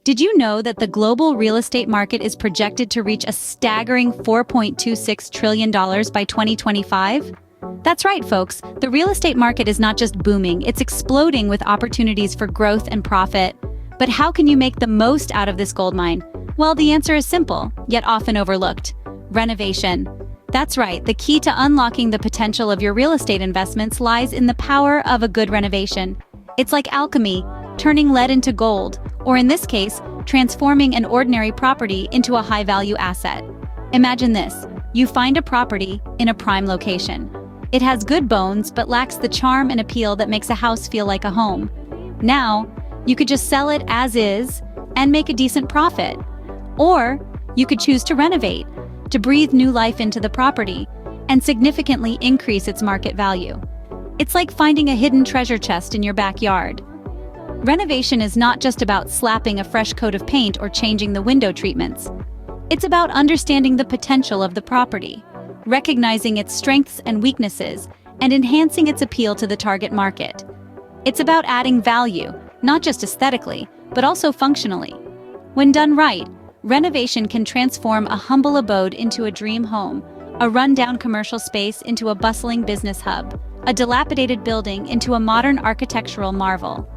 Did you know that the global real estate market is projected to reach a staggering $4.26 trillion by 2025? That's right, folks. The real estate market is not just booming, it's exploding with opportunities for growth and profit. But how can you make the most out of this goldmine? Well, the answer is simple, yet often overlooked. Renovation. That's right, the key to unlocking the potential of your real estate investments lies in the power of a good renovation. It's like alchemy, turning lead into gold, or in this case, transforming an ordinary property into a high-value asset. Imagine this, you find a property in a prime location. It has good bones but lacks the charm and appeal that makes a house feel like a home. Now, you could just sell it as is and make a decent profit. Or you could choose to renovate, to breathe new life into the property and significantly increase its market value. It's like finding a hidden treasure chest in your backyard. Renovation is not just about slapping a fresh coat of paint or changing the window treatments. It's about understanding the potential of the property, recognizing its strengths and weaknesses, and enhancing its appeal to the target market. It's about adding value, not just aesthetically, but also functionally. When done right, renovation can transform a humble abode into a dream home, a rundown commercial space into a bustling business hub, a dilapidated building into a modern architectural marvel.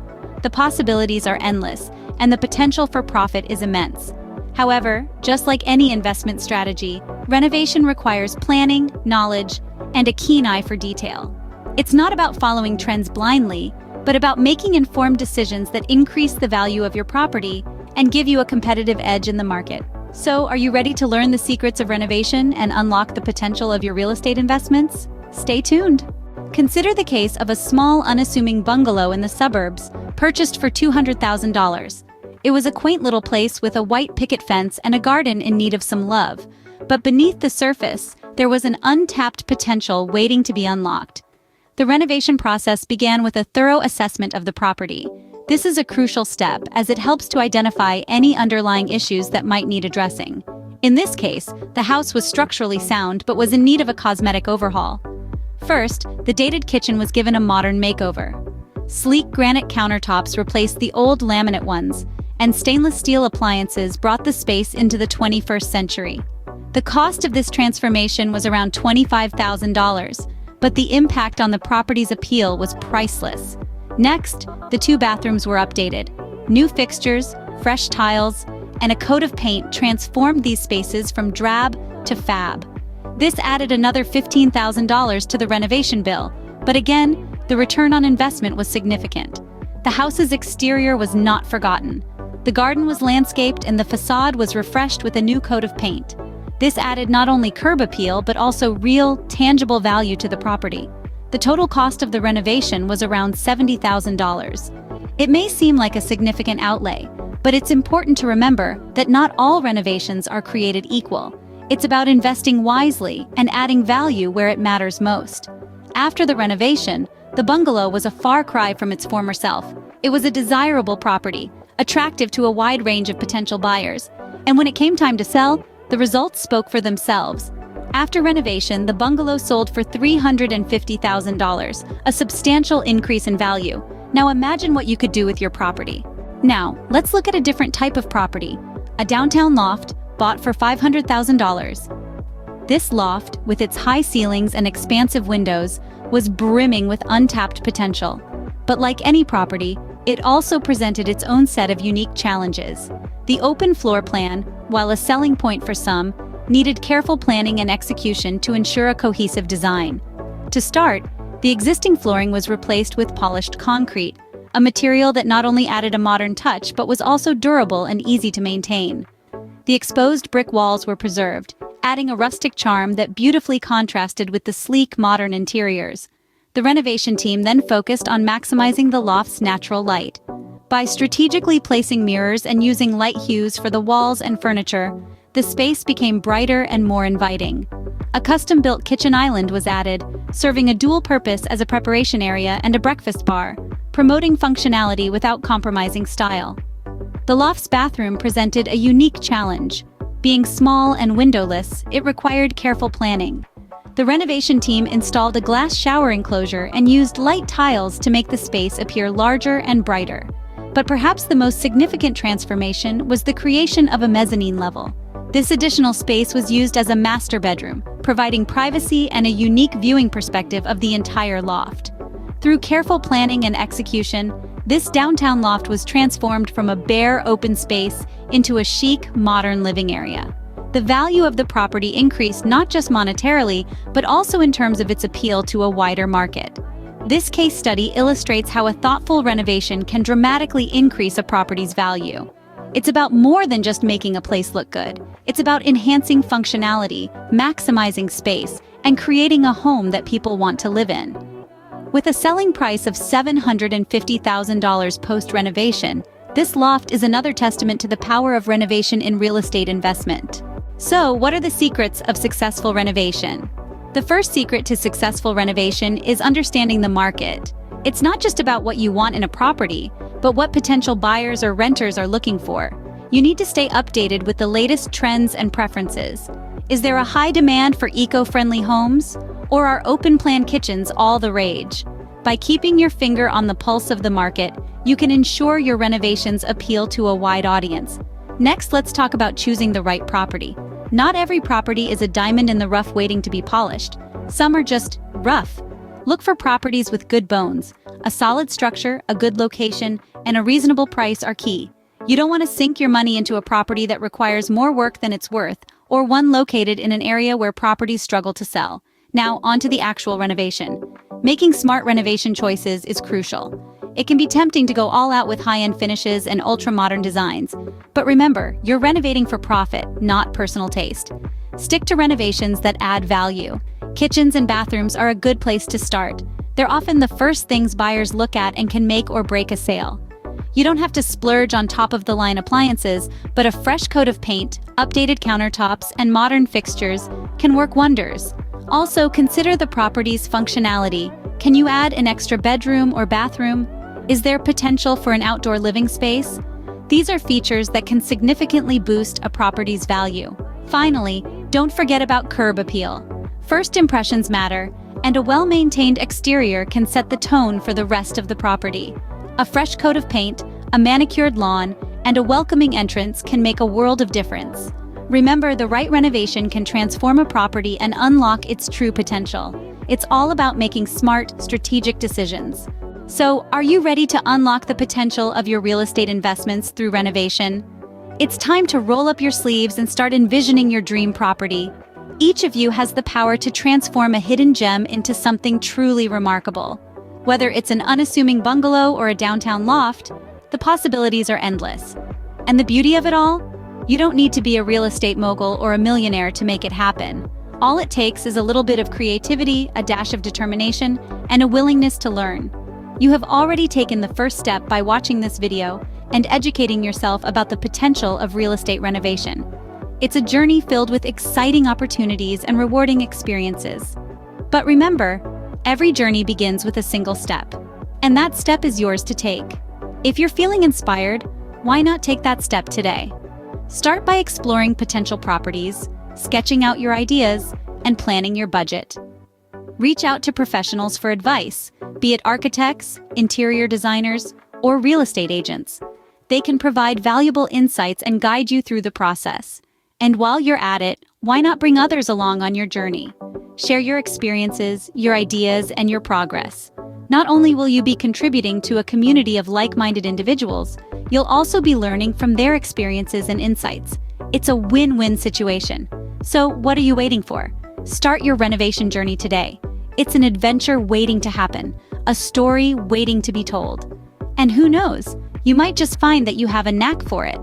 The possibilities are endless, and the potential for profit is immense. However, just like any investment strategy, renovation requires planning, knowledge, and a keen eye for detail. It's not about following trends blindly, but about making informed decisions that increase the value of your property and give you a competitive edge in the market. So, are you ready to learn the secrets of renovation and unlock the potential of your real estate investments? Stay tuned. Consider the case of a small, unassuming bungalow in the suburbs, purchased for $200,000. It was a quaint little place with a white picket fence and a garden in need of some love. But beneath the surface, there was an untapped potential waiting to be unlocked. The renovation process began with a thorough assessment of the property. This is a crucial step as it helps to identify any underlying issues that might need addressing. In this case, the house was structurally sound but was in need of a cosmetic overhaul. First, the dated kitchen was given a modern makeover. Sleek granite countertops replaced the old laminate ones, and stainless steel appliances brought the space into the 21st century. The cost of this transformation was around $25,000, but the impact on the property's appeal was priceless. Next, the two bathrooms were updated. New fixtures, fresh tiles, and a coat of paint transformed these spaces from drab to fab. This added another $15,000 to the renovation bill, but again, the return on investment was significant. The house's exterior was not forgotten. The garden was landscaped and the facade was refreshed with a new coat of paint. This added not only curb appeal, but also real, tangible value to the property. The total cost of the renovation was around $70,000. It may seem like a significant outlay, but it's important to remember that not all renovations are created equal. It's about investing wisely and adding value where it matters most. After the renovation, the bungalow was a far cry from its former self. It was a desirable property, attractive to a wide range of potential buyers. And when it came time to sell, the results spoke for themselves. After renovation, the bungalow sold for $350,000, a substantial increase in value. Now imagine what you could do with your property. Now, let's look at a different type of property, a downtown loft bought for $500,000. This loft, with its high ceilings and expansive windows, was brimming with untapped potential. But like any property, it also presented its own set of unique challenges. The open floor plan, while a selling point for some, needed careful planning and execution to ensure a cohesive design. To start, the existing flooring was replaced with polished concrete, a material that not only added a modern touch but was also durable and easy to maintain. The exposed brick walls were preserved, adding a rustic charm that beautifully contrasted with the sleek, modern interiors. The renovation team then focused on maximizing the loft's natural light. By strategically placing mirrors and using light hues for the walls and furniture, the space became brighter and more inviting. A custom-built kitchen island was added, serving a dual purpose as a preparation area and a breakfast bar, promoting functionality without compromising style. The loft's bathroom presented a unique challenge. Being small and windowless, it required careful planning. The renovation team installed a glass shower enclosure and used light tiles to make the space appear larger and brighter. But perhaps the most significant transformation was the creation of a mezzanine level. This additional space was used as a master bedroom, providing privacy and a unique viewing perspective of the entire loft. Through careful planning and execution, this downtown loft was transformed from a bare, open space into a chic, modern living area. The value of the property increased not just monetarily, but also in terms of its appeal to a wider market. This case study illustrates how a thoughtful renovation can dramatically increase a property's value. It's about more than just making a place look good. It's about enhancing functionality, maximizing space, and creating a home that people want to live in. With a selling price of $750,000 post-renovation, this loft is another testament to the power of renovation in real estate investment. So, what are the secrets of successful renovation? The first secret to successful renovation is understanding the market. It's not just about what you want in a property, but what potential buyers or renters are looking for. You need to stay updated with the latest trends and preferences. Is there a high demand for eco-friendly homes? Or are open-plan kitchens all the rage? By keeping your finger on the pulse of the market, you can ensure your renovations appeal to a wide audience. Next, let's talk about choosing the right property. Not every property is a diamond in the rough waiting to be polished. Some are just rough. Look for properties with good bones. A solid structure, a good location, and a reasonable price are key. You don't want to sink your money into a property that requires more work than it's worth, or one located in an area where properties struggle to sell. Now, on to the actual renovation. Making smart renovation choices is crucial. It can be tempting to go all out with high-end finishes and ultra-modern designs. But remember, you're renovating for profit, not personal taste. Stick to renovations that add value. Kitchens and bathrooms are a good place to start. They're often the first things buyers look at and can make or break a sale. You don't have to splurge on top-of-the-line appliances, but a fresh coat of paint, updated countertops, and modern fixtures can work wonders. Also, consider the property's functionality. Can you add an extra bedroom or bathroom? Is there potential for an outdoor living space? These are features that can significantly boost a property's value. Finally, don't forget about curb appeal. First impressions matter, and a well-maintained exterior can set the tone for the rest of the property. A fresh coat of paint, a manicured lawn, and a welcoming entrance can make a world of difference. Remember, the right renovation can transform a property and unlock its true potential. It's all about making smart, strategic decisions. So, are you ready to unlock the potential of your real estate investments through renovation? It's time to roll up your sleeves and start envisioning your dream property. Each of you has the power to transform a hidden gem into something truly remarkable. Whether it's an unassuming bungalow or a downtown loft, the possibilities are endless. And the beauty of it all? You don't need to be a real estate mogul or a millionaire to make it happen. All it takes is a little bit of creativity, a dash of determination, and a willingness to learn. You have already taken the first step by watching this video and educating yourself about the potential of real estate renovation. It's a journey filled with exciting opportunities and rewarding experiences. But remember, every journey begins with a single step, and that step is yours to take. If you're feeling inspired, why not take that step today? Start by exploring potential properties, sketching out your ideas, and planning your budget. Reach out to professionals for advice, be it architects, interior designers, or real estate agents. They can provide valuable insights and guide you through the process. And while you're at it, why not bring others along on your journey? Share your experiences, your ideas, and your progress. Not only will you be contributing to a community of like-minded individuals, you'll also be learning from their experiences and insights. It's a win-win situation. So, what are you waiting for? Start your renovation journey today. It's an adventure waiting to happen, a story waiting to be told. And who knows, you might just find that you have a knack for it.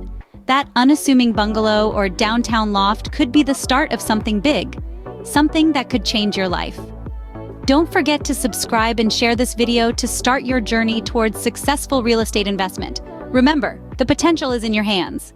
That unassuming bungalow or downtown loft could be the start of something big, something that could change your life. Don't forget to subscribe and share this video to start your journey towards successful real estate investment. Remember, the potential is in your hands.